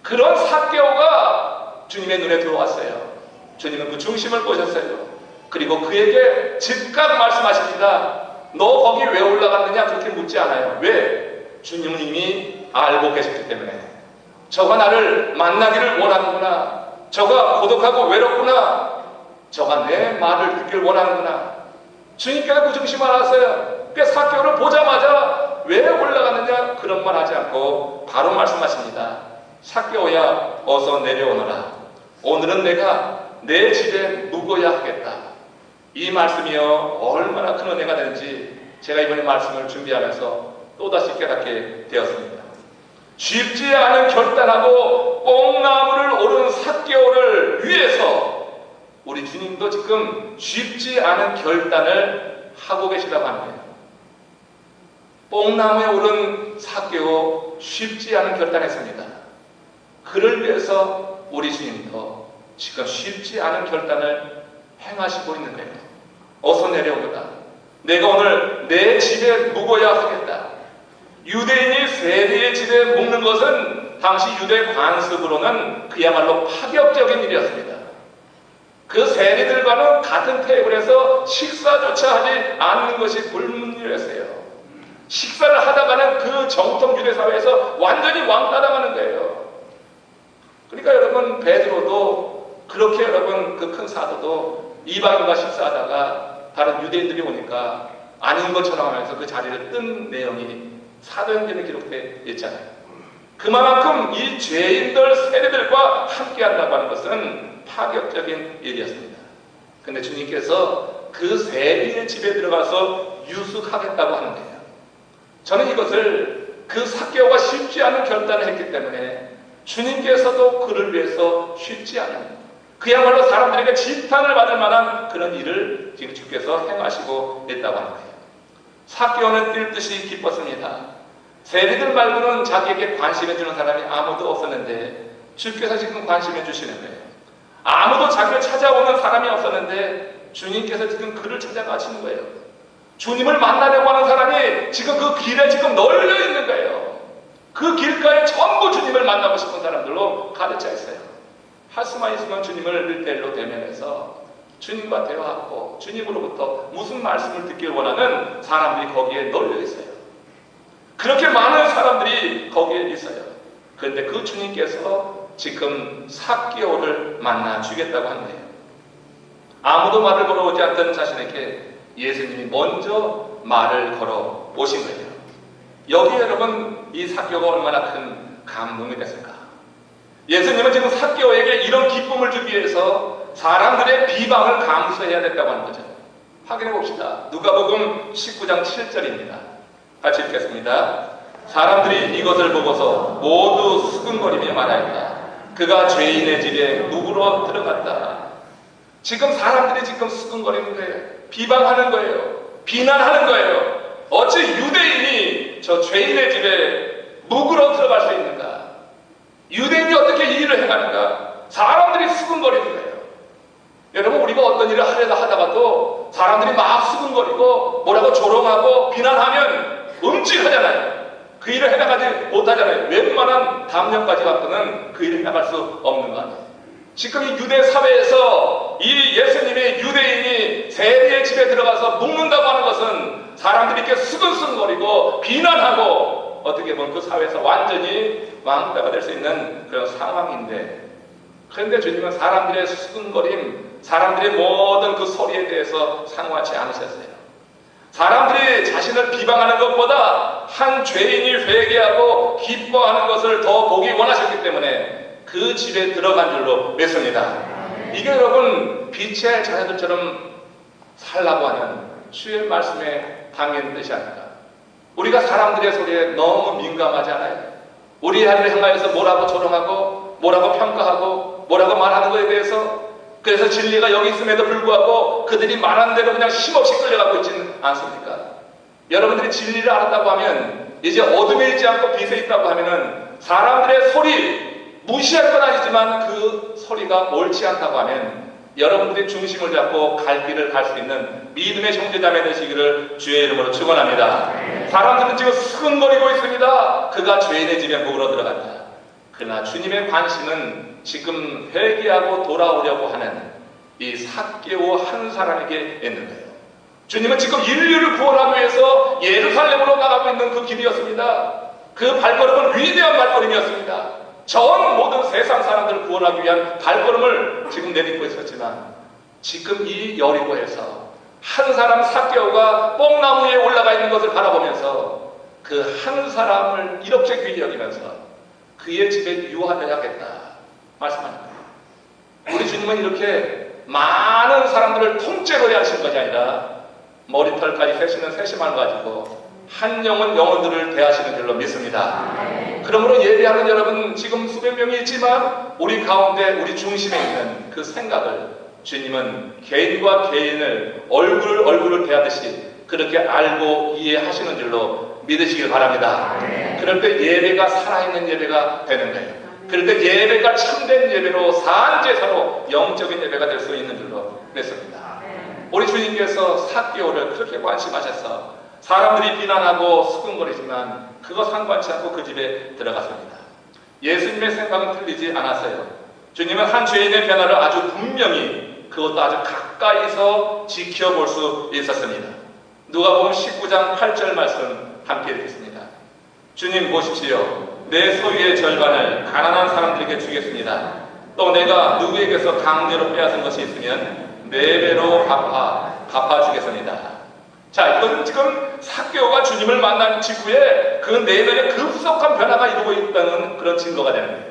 그런 삭개오가 주님의 눈에 들어왔어요. 주님은 그 중심을 보셨어요. 그리고 그에게 즉각 말씀하십니다. 너 거기 왜 올라갔느냐 그렇게 묻지 않아요. 왜? 주님은 이미 알고 계셨기 때문에. 저가 나를 만나기를 원하는구나. 저가 고독하고 외롭구나. 저가 내 말을 듣기를 원하는구나. 주님께서 그 중심을 알았어요. 그 삭개오를 보자마자 왜 올라갔느냐 그런 말 하지 않고 바로 말씀하십니다. 삭개오야 어서 내려오너라. 오늘은 내가 내 집에 묵어야 하겠다. 이 말씀이요 얼마나 큰 은혜가 되는지 제가 이번에 말씀을 준비하면서 또다시 깨닫게 되었습니다. 쉽지 않은 결단하고 뽕나무를 오른 삭개오를 위해서 우리 우리 주님도 지금 쉽지 않은 결단을 하고 계시다고 하는 거예요. 뽕나무에 오른 삭개오 쉽지 않은 결단했습니다. 그를 위해서 우리 주님도 지금 쉽지 않은 결단을 행하시고 있는 거예요. 어서 내려오거라. 내가 오늘 내 집에 묵어야 하겠다. 유대인이 세리의 집에 묵는 것은 당시 유대 관습으로는 그야말로 파격적인 일이었습니다. 그 세리들과는 같은 테이블에서 식사조차 하지 않는 것이 불문율이었어요. 식사를 하다가는 그 정통 유대 사회에서 완전히 왕따당하는 거예요. 그러니까 여러분, 베드로도 그렇게 여러분 그 큰 사도도 이방인과 식사하다가 다른 유대인들이 오니까 아닌 것처럼 하면서 그 자리를 뜬 내용이 사도행전에 기록되어 있잖아요. 그만큼 이 죄인들 세리들과 함께 한다고 하는 것은 파격적인 일이었습니다. 근데 주님께서 그 세리의 집에 들어가서 유숙하겠다고 하는 거예요. 저는 이것을 그 삭개오가 쉽지 않은 결단을 했기 때문에 주님께서도 그를 위해서 쉽지 않은, 그야말로 사람들에게 지탄을 받을 만한 그런 일을 지금 주께서 행하시고 있다고 하는 거예요. 삭개오는 뛸 듯이 기뻤습니다. 세리들 말고는 자기에게 관심해 주는 사람이 아무도 없었는데 주께서 지금 관심해 주시는 거예요. 아무도 자기를 찾아오는 사람이 없었는데 주님께서 지금 그를 찾아가시는 거예요. 주님을 만나려고 하는 사람이 지금 그 길에 지금 널려 있는 거예요. 그 길가에 전부 주님을 만나고 싶은 사람들로 가득 차 있어요. 할 수만 있으면 주님을 1대1로 대면해서 주님과 대화하고 주님으로부터 무슨 말씀을 듣길 원하는 사람들이 거기에 널려 있어요. 그렇게 많은 사람들이 거기에 있어요. 그런데 그 주님께서 지금 삭개오를 만나 주겠다고 하는 거예요. 아무도 말을 걸어오지 않던 자신에게 예수님이 먼저 말을 걸어 오신 거예요. 여기 여러분, 이 삭개오가 얼마나 큰 감동이 됐을까? 예수님은 지금 삭개오에게 이런 기쁨을 주기 위해서 사람들의 비방을 감수해야 됐다고 하는 거죠. 확인해 봅시다. 누가복음 19장 7절입니다. 같이 읽겠습니다. 사람들이 이것을 보고서 모두 수근거리며 말하였다. 그가 죄인의 집에 묵으러 들어갔다. 지금 사람들이 지금 수근거리는 거예요. 비방하는 거예요. 비난하는 거예요. 어찌 유대인이 저 죄인의 집에 묵으러 들어갈 수 있는가? 유대인이 어떻게 이 일을 행하는가? 사람들이 수근거리는 거예요. 여러분, 우리가 어떤 일을 하려다 하다가도 사람들이 막 수근거리고 뭐라고 조롱하고 비난하면 움찔하잖아요. 그 일을 해나가지 못하잖아요. 웬만한 담력까지 갖고는 그 일을 해나갈 수 없는 거 아니에요. 지금 이 유대 사회에서 이 예수님의 유대인이 세리의 집에 들어가서 묵는다고 하는 것은 사람들이 이렇게 수근수근거리고 비난하고 어떻게 보면 그 사회에서 완전히 왕따가 될 수 있는 그런 상황인데, 그런데 주님은 사람들의 수근거림, 사람들의 모든 그 소리에 대해서 상호하지 않으셨어요. 사람들이 자신을 비방하는 것보다 한 죄인이 회개하고 기뻐하는 것을 더 보기 원하셨기 때문에 그 집에 들어간 줄로 믿습니다. 이게 여러분, 빛의 자녀들처럼 살라고 하는 주의 말씀에 담긴 뜻이 아닌가. 우리가 사람들의 소리에 너무 민감하지 않아요? 우리 아이를 향하여서 뭐라고 조롱하고 뭐라고 평가하고 뭐라고 말하는 것에 대해서, 그래서 진리가 여기 있음에도 불구하고 그들이 말하는 대로 그냥 힘없이 끌려가고 있지는 않습니까? 여러분들이 진리를 알았다고 하면, 이제 어둠에 있지 않고 빛에 있다고 하면은 사람들의 소리 무시할 건 아니지만 그 소리가 옳지 않다고 하면 여러분들이 중심을 잡고 갈 길을 갈 수 있는 믿음의 형제자매 되시기를 주의 이름으로 축원합니다. 사람들은 지금 수근거리고 있습니다. 그가 죄인의 집에 묵으러 들어간다. 그러나 주님의 관심은 지금 회개하고 돌아오려고 하는 이 삭개오 한 사람에게 있는 거예요. 주님은 지금 인류를 구원하기 위해서 예루살렘으로 나가고 있는 그 길이었습니다. 그 발걸음은 위대한 발걸음이었습니다. 전 모든 세상 사람들을 구원하기 위한 발걸음을 지금 내딛고 있었지만, 지금 이 여리고에서 한 사람 삭개오가 뽕나무에 올라가 있는 것을 바라보면서 그 한 사람을 이렇게 귀히 여기면서 그의 집에 유하여야겠다 말씀하는 거예요. 우리 주님은 이렇게 많은 사람들을 통째로 대하신 것이 아니라 머리털까지 세시는 세심함을 가지고 한 영혼들을 대하시는 줄로 믿습니다. 그러므로 예배하는 여러분, 지금 수백 명이 있지만 우리 가운데 우리 중심에 있는 그 생각을 주님은 개인과 개인을 얼굴을 대하듯이 그렇게 알고 이해하시는 줄로 믿으시길 바랍니다. 그럴 때 예배가 살아있는 예배가 되는 거예요. 그럴 때 예배가 참된 예배로 산제사로 영적인 예배가 될 수 있는 줄로 믿습니다. 우리 주님께서 삭개오를 그렇게 관심하셔서 사람들이 비난하고 수군거리지만 그거 상관치 않고 그 집에 들어갔습니다. 예수님의 생각은 틀리지 않았어요. 주님은 한 죄인의 변화를 아주 분명히 그것도 아주 가까이서 지켜볼 수 있었습니다. 누가복음 19장 8절 말씀 함께 읽겠습니다. 주님 보십시오. 내 소유의 절반을 가난한 사람들에게 주겠습니다. 또 내가 누구에게서 강제로 빼앗은 것이 있으면 4배로 갚아주겠습니다. 자, 이건 지금 삭개오가 주님을 만난 직후에 그 내면에 급속한 변화가 이루고 있다는 그런 증거가 되는 거예요.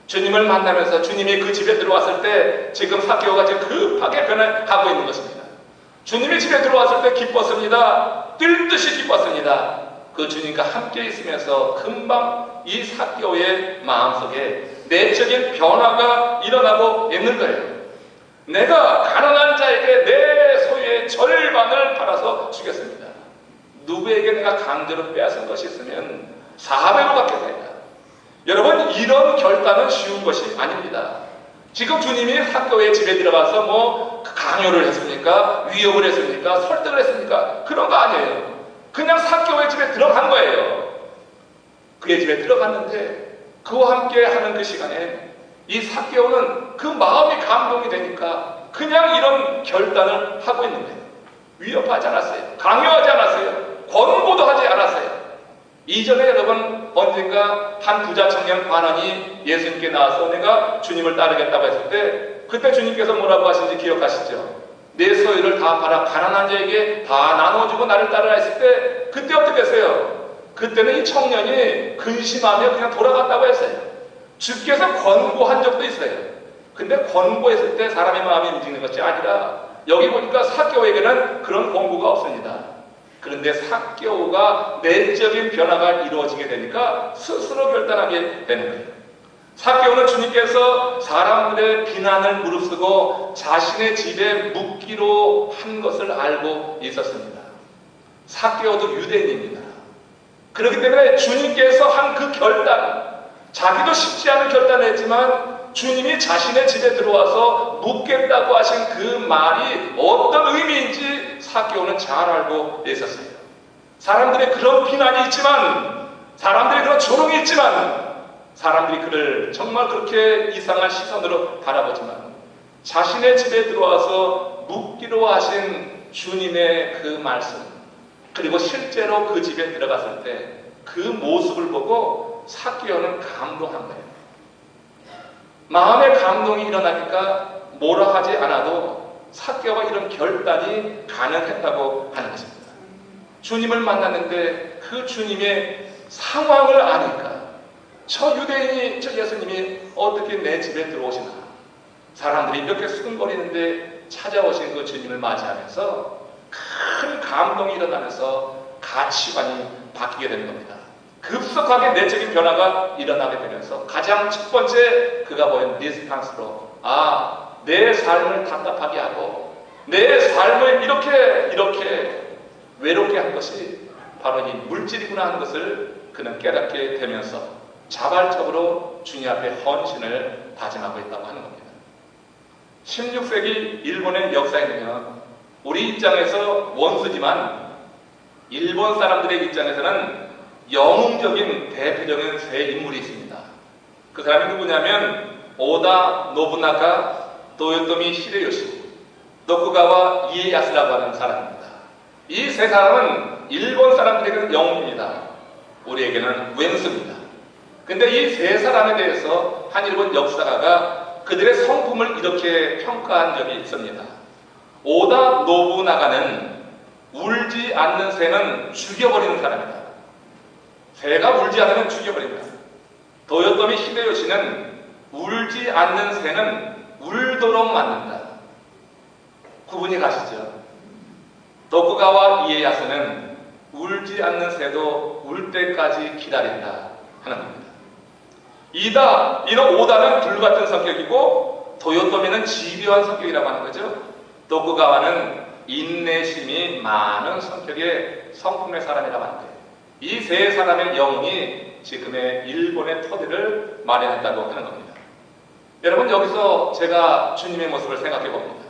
주님을 만나면서 주님이 그 집에 들어왔을 때 지금 삭개오가 지금 급하게 변화하고 있는 것입니다. 주님이 집에 들어왔을 때 기뻤습니다. 뛸 듯이 기뻤습니다. 그 주님과 함께 있으면서 금방 이 삭개오의 마음속에 내적인 변화가 일어나고 있는 거예요. 내가 가난한 자에게 내 소유의 절반을 팔아서 주겠습니다. 누구에게 내가 강제로 빼앗은 것이 있으면 4배로 갚겠습니다. 여러분, 이런 결단은 쉬운 것이 아닙니다. 지금 주님이 삭개오의 집에 들어가서 뭐 강요를 했습니까? 위협을 했습니까? 설득을 했습니까? 그런 거 아니에요. 그냥 삭개오의 집에 들어간 거예요. 그의 집에 들어갔는데 그와 함께 하는 그 시간에 이 삭개오는 그 마음이 감동이 되니까 그냥 이런 결단을 하고 있는 거예요. 위협하지 않았어요. 강요하지 않았어요. 권고도 하지 않았어요. 이전에 여러분 언젠가 한 부자 청년 관원이 예수님께 나와서 내가 주님을 따르겠다고 했을 때 그때 주님께서 뭐라고 하신지 기억하시죠? 내 소유를 다 팔아 가난한 자에게 다 나눠주고 나를 따르라 했을 때 그때 어떻게 했어요? 그때는 이 청년이 근심하며 그냥 돌아갔다고 했어요. 주께서 권고한 적도 있어요. 근데 권고했을 때 사람의 마음이 움직이는 것이 아니라 여기 보니까 삭개오에게는 그런 권고가 없습니다. 그런데 삭개오가 내적인 변화가 이루어지게 되니까 스스로 결단하게 되는 거예요. 삭개오는 주님께서 사람들의 비난을 무릅쓰고 자신의 집에 묵기로 한 것을 알고 있었습니다. 삭개오도 유대인입니다. 그렇기 때문에 주님께서 한 그 결단, 자기도 쉽지 않은 결단을 했지만 주님이 자신의 집에 들어와서 묵겠다고 하신 그 말이 어떤 의미인지 삭개오는 잘 알고 있었어요. 사람들의 그런 비난이 있지만, 사람들의 그런 조롱이 있지만, 사람들이 그를 정말 그렇게 이상한 시선으로 바라보지만 자신의 집에 들어와서 묵기로 하신 주님의 그 말씀, 그리고 실제로 그 집에 들어갔을 때 그 모습을 보고 삭개오는 감동한 거예요. 마음의 감동이 일어나니까 뭐라 하지 않아도 삭개오가 이런 결단이 가능했다고 하는 것입니다. 주님을 만났는데 그 주님의 상황을 아니까 저 유대인이, 저 예수님이 어떻게 내 집에 들어오시나, 사람들이 이렇게 수근거리는데 찾아오신 그 주님을 맞이하면서 큰 감동이 일어나면서 가치관이 바뀌게 되는 겁니다. 급속하게 내적인 변화가 일어나게 되면서 가장 첫 번째 그가 보인 리스판스로, 내 삶을 답답하게 하고 내 삶을 이렇게 외롭게 한 것이 바로 이 물질이구나 하는 것을 그는 깨닫게 되면서 자발적으로 주님 앞에 헌신을 다짐하고 있다고 하는 겁니다. 16세기 일본의 역사에는 우리 입장에서 원수지만 일본 사람들의 입장에서는 영웅적인 대표적인 세 인물이 있습니다. 그 사람이 누구냐면 오다 노부나가, 도요토미 히데요시, 도쿠가와 이에야스라고 하는 사람입니다. 이 세 사람은 일본 사람들에게는 영웅입니다. 우리에게는 왼수입니다. 근데 이 세 사람에 대해서 한 일본 역사가가 그들의 성품을 이렇게 평가한 적이 있습니다. 오다 노부나가는 울지 않는 새는 죽여버리는 사람이다. 새가 울지 않으면 죽여버립니다. 도요토미 히데요시는 울지 않는 새는 울도록 만든다. 구분이 가시죠? 도쿠가와 이에야스는 울지 않는 새도 울 때까지 기다린다 하는 겁니다. 이는 오다는 불같은 성격이고 도요토미는 집요한 성격이라고 하는 거죠. 도쿠가와는 인내심이 많은 성격의 성품의 사람이라고 하는 거예요. 이 세 사람의 영웅이 지금의 일본의 토대를 마련했다고 하는 겁니다. 여러분, 여기서 제가 주님의 모습을 생각해 봅니다.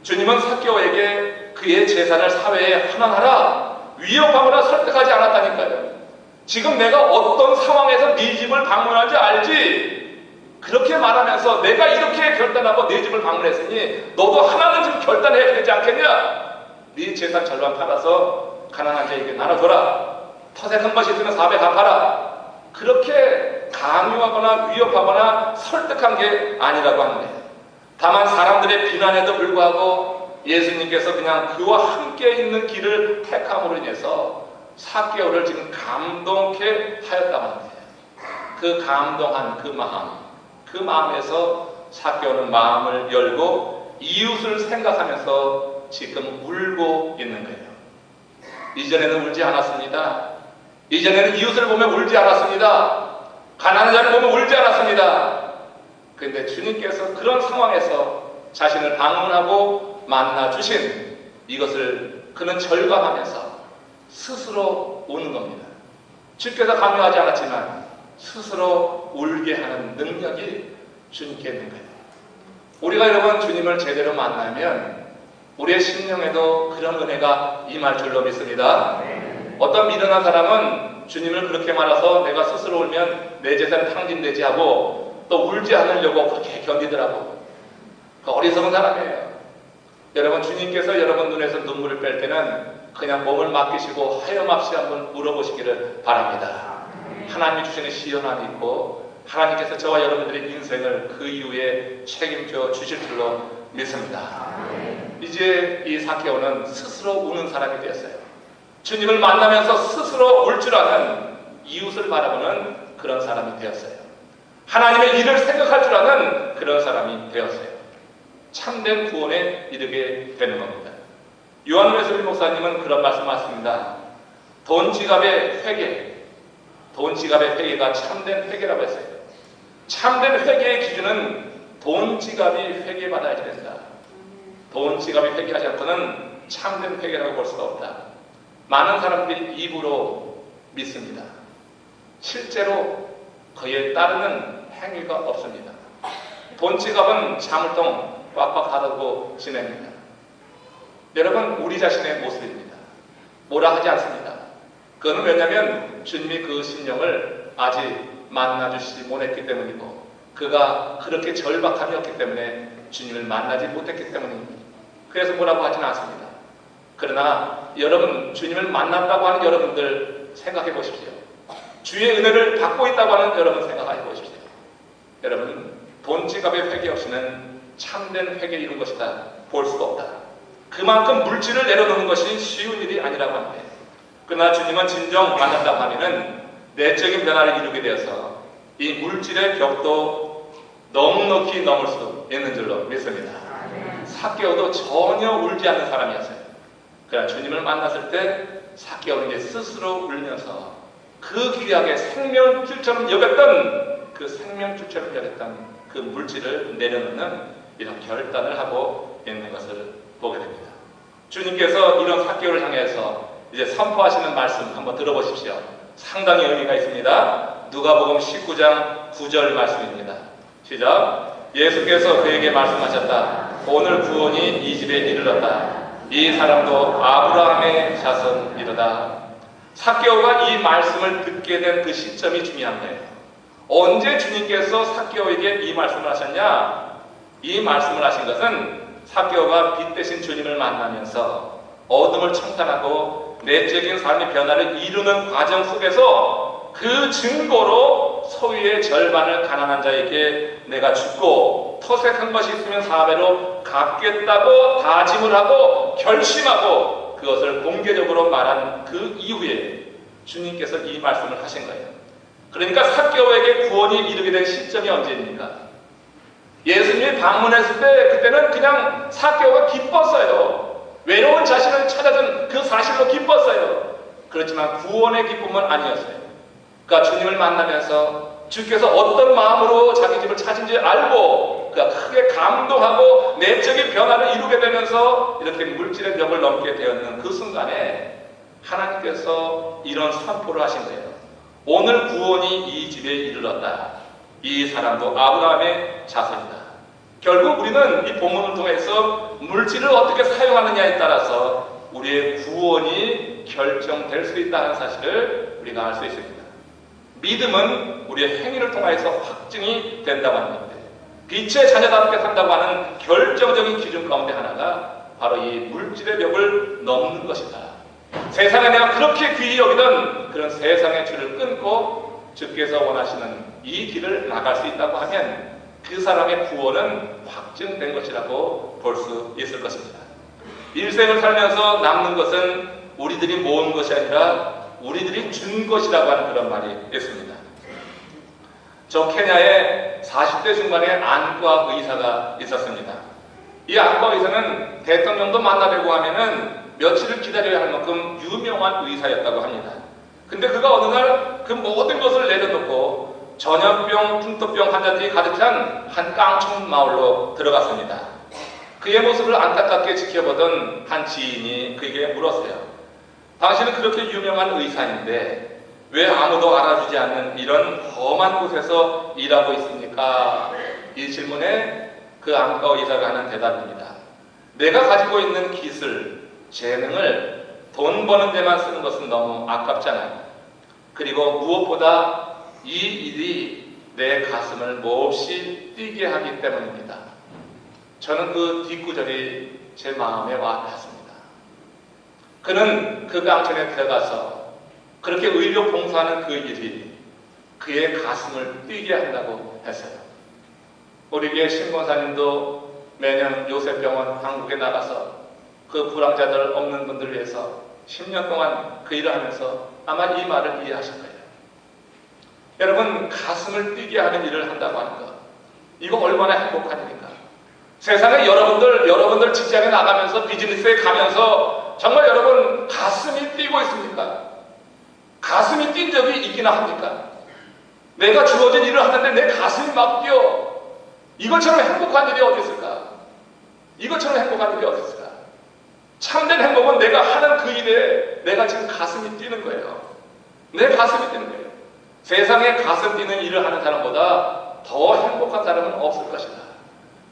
주님은 사케오에게 그의 재산을 사회에 환원하라 위협하거나 설득하지 않았다니까요. 지금 내가 어떤 상황에서 네 집을 방문하는지 알지? 그렇게 말하면서 내가 이렇게 결단하고 네 집을 방문했으니 너도 하나는 좀 결단해야 되지 않겠냐? 네 재산 절반 팔아서 가난한 자에게 나눠줘라. 터세한 것이 있으면 4배 갚아라. 그렇게 강요하거나 위협하거나 설득한 게 아니라고 하는 거예요. 다만 사람들의 비난에도 불구하고 예수님께서 그냥 그와 함께 있는 길을 택함으로 인해서 사케오를 지금 감동케 하였다고 하는 거예요. 그 감동한 그 마음에서 사케오는 마음을 열고 이웃을 생각하면서 지금 울고 있는 거예요. 이전에는 울지 않았습니다. 이전에는 이웃을 보면 울지 않았습니다. 가난한 자를 보면 울지 않았습니다. 그런데 주님께서 그런 상황에서 자신을 방문하고 만나 주신 이것을 그는 절감하면서 스스로 우는 겁니다. 주께서 강요하지 않았지만 스스로 울게 하는 능력이 주님께 있는 거예요. 우리가 여러분 주님을 제대로 만나면 우리의 심령에도 그런 은혜가 임할 줄로 믿습니다. 어떤 미련한 사람은 주님을 그렇게 말아서 내가 스스로 울면 내 재산이 탕진되지 하고 또 울지 않으려고 그렇게 견디더라고. 그 어리석은 사람이에요. 여러분, 주님께서 여러분 눈에서 눈물을 뺄 때는 그냥 몸을 맡기시고 하염없이 한번 울어보시기를 바랍니다. 하나님이 주시는 시원함이 있고 하나님께서 저와 여러분들의 인생을 그 이후에 책임져 주실 줄로 믿습니다. 이제 이 사케오는 스스로 우는 사람이 되었어요. 주님을 만나면서 스스로 울 줄 아는 이웃을 바라보는 그런 사람이 되었어요. 하나님의 일을 생각할 줄 아는 그런 사람이 되었어요. 참된 구원에 이르게 되는 겁니다. 요한 웨슬리 목사님은 그런 말씀하십니다. 돈 지갑의 회개가 참된 회개라고 했어요. 참된 회개의 기준은 돈 지갑이 회개받아야 된다. 돈 지갑이 회개하지 않고는 참된 회개라고 볼 수가 없다. 많은 사람들이 입으로 믿습니다. 실제로 그에 따르는 행위가 없습니다. 돈 지갑은 자물통 꽉꽉 닫고 지냅니다. 여러분, 우리 자신의 모습입니다. 뭐라 하지 않습니다. 그거는 왜냐하면 주님이 그 심령을 아직 만나주시지 못했기 때문이고 그가 그렇게 절박함이 없기 때문에 주님을 만나지 못했기 때문입니다. 그래서 뭐라고 하지는 않습니다. 그러나 여러분, 주님을 만났다고 하는 여러분들 생각해 보십시오. 주의 은혜를 받고 있다고 하는 여러분 생각해 보십시오. 여러분, 돈 지갑의 회개 없이는 참된 회개 이룬 것이다 볼 수가 없다. 그만큼 물질을 내려놓는 것이 쉬운 일이 아니라고 합니다. 그러나 주님은 진정 만났다고 하면은 내적인 변화를 이루게 되어서 이 물질의 벽도 넉넉히 넘을 수 있는 줄로 믿습니다. 사케오도 전혀 울지 않는 사람이었어요. 그러나 주님을 만났을 때 사케오는 이제 스스로 울면서 그 귀하게 생명줄처럼 여겼던 그 물질을 내려놓는 이런 결단을 하고 있는 것을 보게 됩니다. 주님께서 이런 사케오를 향해서 이제 선포하시는 말씀 한번 들어보십시오. 상당히 의미가 있습니다. 누가복음 19장 9절 말씀입니다. 시작. 예수께서 그에게 말씀하셨다. 오늘 구원이 이 집에 이르렀다. 이 사람도 아브라함의 자손이로다. 사케오가 이 말씀을 듣게 된 그 시점이 중요한 거예요. 언제 주님께서 사케오에게 이 말씀을 하셨냐? 이 말씀을 하신 것은 사케오가 빛 대신 주님을 만나면서 어둠을 청산하고 내적인 삶의 변화를 이루는 과정 속에서 그 증거로 소유의 절반을 가난한 자에게 내가 주고 토색한 것이 있으면 4배로 갚겠다고 다짐을 하고 결심하고 그것을 공개적으로 말한 그 이후에 주님께서 이 말씀을 하신 거예요. 그러니까 사케오에게 구원이 이르게 된 시점이 언제입니까? 예수님이 방문했을 때 그때는 그냥 사케오가 기뻤어요. 외로운 자신을 찾아준 그 사실로 기뻤어요. 그렇지만 구원의 기쁨은 아니었어요. 그러니까 주님을 만나면서 주께서 어떤 마음으로 자기 집을 찾은지 알고 그가 크게 감동하고 내적인 변화를 이루게 되면서 이렇게 물질의 벽을 넘게 되었는 그 순간에 하나님께서 이런 선포를 하신 거예요. 오늘 구원이 이 집에 이르렀다. 이 사람도 아브라함의 자손이다. 결국 우리는 이 본문을 통해서 물질을 어떻게 사용하느냐에 따라서 우리의 구원이 결정될 수 있다는 사실을 우리가 알 수 있습니다. 믿음은 우리의 행위를 통해서 확증이 된다고 하는 건데, 빛의 자녀답게 산다고 하는 결정적인 기준 가운데 하나가 바로 이 물질의 벽을 넘는 것이다. 세상에 내가 그렇게 귀히 여기던 그런 세상의 줄을 끊고 주께서 원하시는 이 길을 나갈 수 있다고 하면 그 사람의 구원은 확증된 것이라고 볼 수 있을 것입니다. 일생을 살면서 남는 것은 우리들이 모은 것이 아니라 우리들이 준 것이라고 하는 그런 말이 있습니다. 저 케냐에 40대 중반의 안과 의사가 있었습니다. 이 안과 의사는 대통령도 만나려고 하면은 며칠을 기다려야 할 만큼 유명한 의사였다고 합니다. 근데 그가 어느 날 그 모든 것을 내려놓고 전염병, 풍토병 환자들이 가득 찬 한 깡총 마을로 들어갔습니다. 그의 모습을 안타깝게 지켜보던 한 지인이 그에게 물었어요. 당신은 그렇게 유명한 의사인데 왜 아무도 알아주지 않는 이런 험한 곳에서 일하고 있습니까? 이 질문에 그 안과 의사가 하는 대답입니다. 내가 가지고 있는 기술, 재능을 돈 버는 데만 쓰는 것은 너무 아깝잖아요. 그리고 무엇보다 이 일이 내 가슴을 몹시 뛰게 하기 때문입니다. 저는 그 뒷구절이 제 마음에 와 닿았습니다. 그는 그 깡촌에 들어가서 그렇게 의료 봉사하는 그 일이 그의 가슴을 뛰게 한다고 했어요. 우리 교회 신권사님도 매년 요셉병원 한국에 나가서 그 불황자들 없는 분들을 위해서 10년 동안 그 일을 하면서 아마 이 말을 이해하실 거예요. 여러분, 가슴을 뛰게 하는 일을 한다고 하는 것, 이거 얼마나 행복한 일인가. 세상에 여러분들 직장에 나가면서 비즈니스에 가면서 정말 여러분 가슴이 뛰고 있습니까? 가슴이 뛴 적이 있기나 합니까? 내가 주어진 일을 하는데 내 가슴이 막 뛰어. 이것처럼 행복한 일이 어디 있을까? 이것처럼 행복한 일이 어디 있을까? 참된 행복은 내가 하는 그 일에 내가 지금 가슴이 뛰는 거예요. 내 가슴이 뛰는 거예요. 세상에 가슴 뛰는 일을 하는 사람보다 더 행복한 사람은 없을 것이다.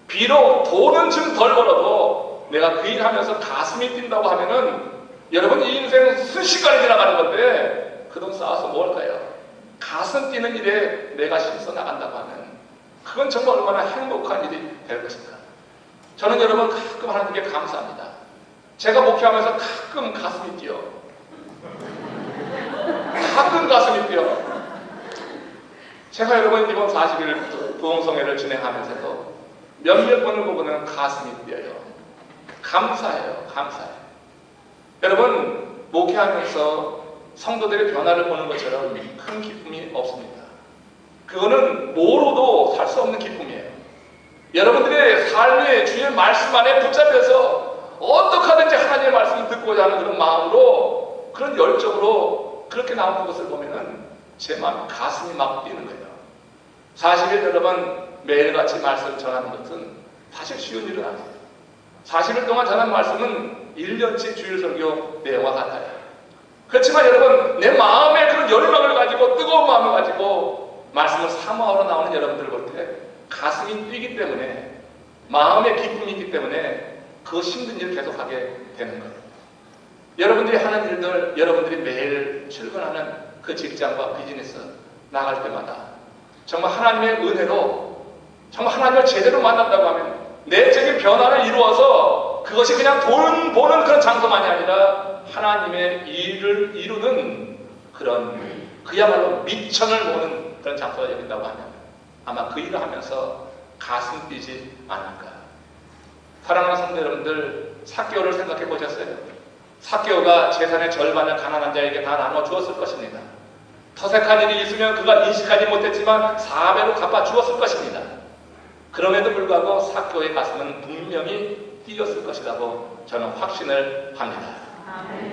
비록 돈은 좀 덜 벌어도 내가 그 일 하면서 가슴이 뛴다고 하면은 여러분 이 인생 순식간에 지나가는 건데 그 돈 쌓아서 뭐 할까요? 가슴 뛰는 일에 내가 힘써 나간다고 하면 그건 정말 얼마나 행복한 일이 될 것인가. 저는 여러분 가끔 하나님께 감사합니다. 제가 목회하면서 가끔 가슴이 뛰어. 가끔 가슴이 뛰어. 제가 여러분 이번 40일 부흥성회를 진행하면서도 몇몇 번을 보고는 가슴이 뛰어요. 감사해요. 감사해요. 여러분 목회하면서 성도들의 변화를 보는 것처럼 큰 기쁨이 없습니다. 그거는 뭐로도 살 수 없는 기쁨이에요. 여러분들의 삶의 주의 말씀 안에 붙잡혀서 어떻게 하든지 하나님의 말씀을 듣고자 하는 그런 마음으로, 그런 열정으로 그렇게 나오는 것을 보면은 제 마음, 가슴이 막 뛰는 거예요. 40일 여러분 매일같이 말씀 전하는 것은 사실 쉬운 일은 아니에요. 40일 동안 전한 말씀은 1년치 주일 설교 내용과 같아요. 그렇지만 여러분 내 마음에 그런 열망을 가지고 뜨거운 마음을 가지고 말씀을 사모하러 나오는 여러분들을 볼 때 가슴이 뛰기 때문에, 마음의 기쁨이 있기 때문에 그 힘든 일을 계속하게 되는 거예요. 여러분들이 하는 일들, 여러분들이 매일 출근하는 그 직장과 비즈니스 나갈 때마다 정말 하나님의 은혜로 정말 하나님을 제대로 만난다고 하면 내적인 변화를 이루어서 그것이 그냥 돈 보는 그런 장소만이 아니라 하나님의 일을 이루는 그런 그야말로 미천을 보는 그런 장소가 여긴다고 하면 아마 그 일을 하면서 가슴 뛰지 않을까. 사랑하는 성도 여러분들, 삭개오를 생각해 보셨어요? 삭개오가 재산의 절반을 가난한 자에게 다 나눠 주었을 것입니다. 터색한 일이 있으면 그가 인식하지 못했지만 4배로 갚아 주었을 것입니다. 그럼에도 불구하고 삭개오의 가슴은 분명히 뛰었을 것이라고 저는 확신을 합니다.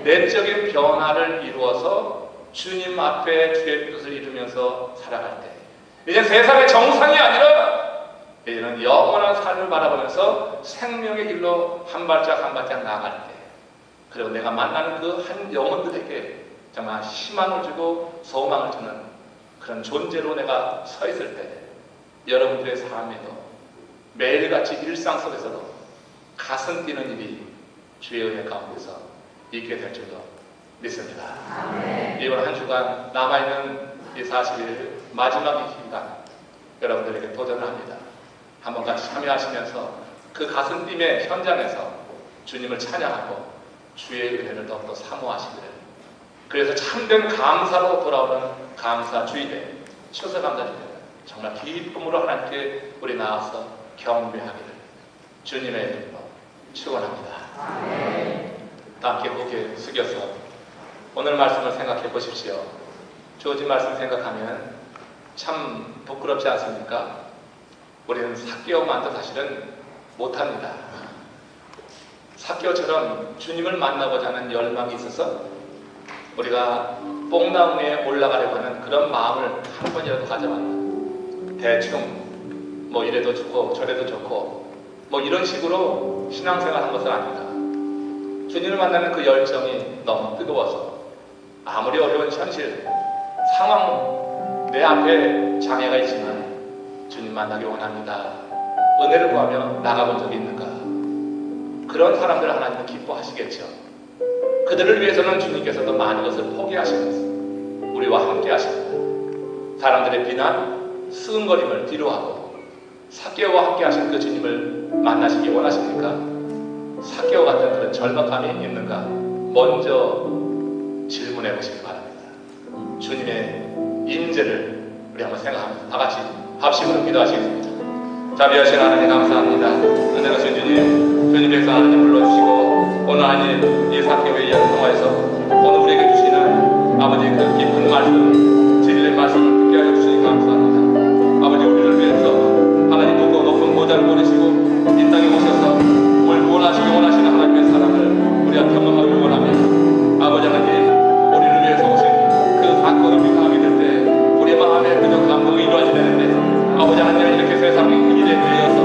내적인 변화를 이루어서 주님 앞에 주의 뜻을 이루면서 살아갈 때, 이제 세상의 정상이 아니라 이런 영원한 삶을 바라보면서 생명의 길로 한 발짝 한 발짝 나아갈 때, 그리고 내가 만나는 그 한 영혼들에게 정말 희망을 주고 소망을 주는 그런 존재로 내가 서 있을 때, 여러분들의 삶에도 매일같이 일상 속에서도 가슴 뛰는 일이 주의 은혜 가운데서 있게 될 줄로 믿습니다. 이번 한 주간 남아있는 이 40일 마지막 이 시간, 여러분들에게 도전을 합니다. 한번 같이 참여하시면서 그 가슴 뛰의 현장에서 주님을 찬양하고 주의 은혜를 더욱더 사모하시기를, 그래서 참된 감사로 돌아오는 감사 주일에, 추수감사 주일에 정말 기쁨으로 하나님께 우리 나와서 경배하기를 주님의 이름으로 축원합니다. 다 함께 고개 숙여서 오늘 말씀을 생각해 보십시오. 주어진 말씀 생각하면 참 부끄럽지 않습니까? 우리는 삭개오만도 사실은 못합니다. 삭개오처럼 주님을 만나고자 하는 열망이 있어서 우리가 뽕나무 위에 올라가려고 하는 그런 마음을 한 번이라도 가져봤나? 대충 뭐 이래도 좋고 저래도 좋고 뭐 이런 식으로 신앙생활 한 것은 아니다. 주님을 만나는 그 열정이 너무 뜨거워서 아무리 어려운 현실 상황 내 앞에 장애가 있지만 주님 만나기 원합니다. 은혜를 구하며 나가본 적이 있는가? 그런 사람들 하나님은 기뻐하시겠죠. 그들을 위해서는 주님께서도 많은 것을 포기하시면서 우리와 함께 하십니다. 사람들의 비난, 수은거림을 뒤로하고 삭개오와 함께 하신 그 주님을 만나시기 원하십니까? 삭개오 같은 그런 절박함이 있는가? 먼저 질문해 보시기 바랍니다. 주님의 임재를 우리 한번 생각하면서 다 같이 합심으로 기도하시겠습니다. 자비하신 하나님 감사합니다. 은혜로우신 주님, 주님 백성 하나님 불러주시고 오늘 하나님 이 삭개오의 통화에서 오늘 우리에게 주시는 아버지 그 깊은 말씀, 진리의 말씀을 듣게 하여 주시니 감사합니다. 아버지 우리를 위해서 하나님 높고 높은 모자를 보내시고 이 땅에 오셔서 뭘 원하시기 원하시는 하나님의 사랑을 우리가 경험하기 원합니다. 아버지 하나님, 우리를 위해서 오신 그 사건을 경험하게 될 때 우리의 마음에 그저 감동이 이루어지게 되는데, 아버지 하나님 이렇게 세상의 일에 대해서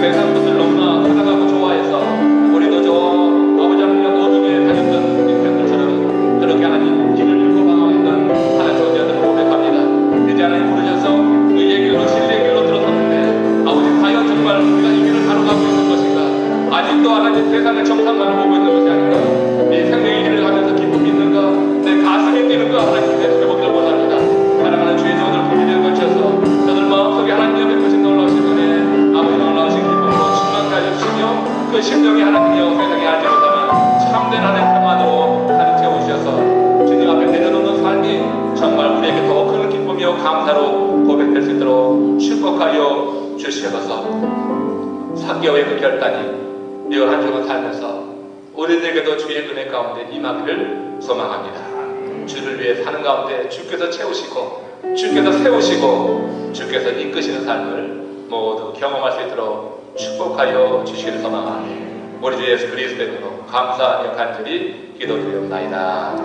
세상 것을 너무나 사랑하고 좋아해서 우리도 저 아버지 하나님 어둠에 다녔던 인생들처럼 그렇게 하나님 길을 잃고 방황했던 하나님 존재들을 고백합니다. 이제 하나님 부르셔서 의의 길로 진리의 길로 들어섰는데 아버지 과연 정말 우리가 이 길을 가로가고 있는 것인가? 아직도 하나님 세상의 정상만을 보고 있는 것이 아닌가? 이 생명의 길을 하면서 기쁨이 있는가? 내 가슴이 뛰는가? 하나님 되돌아보기를 원합니다. 사랑하는 주의 종들 부르짖는 것이어서 저들 마음속에 하나님 옆에 크신 놀라우신 은혜, 아버지 놀라우신 기쁨으로 충만케 하여 주시며 그 심령이 하나님이여 세상에 알지 못하는 참된 하나님 평안으로 하나님 채우셔서 주님 앞에 내려놓는 삶이 정말 우리에게 더 큰 기쁨이요 감사로 고백될 수 있도록 축복하여 주시옵소서. 삭개오의 그 결단이 이번 한 주간 살면서 우리들에게도 주의 은혜 가운데 임하기를 소망합니다. 주를 위해 사는 가운데 주께서 채우시고 주께서 세우시고 주께서 이끄시는 삶을 모두 경험할 수 있도록 축복하여 주시기를 소망하며 우리 주 예수 그리스도의 이름으로 감사하며 간절히 기도드리옵나이다.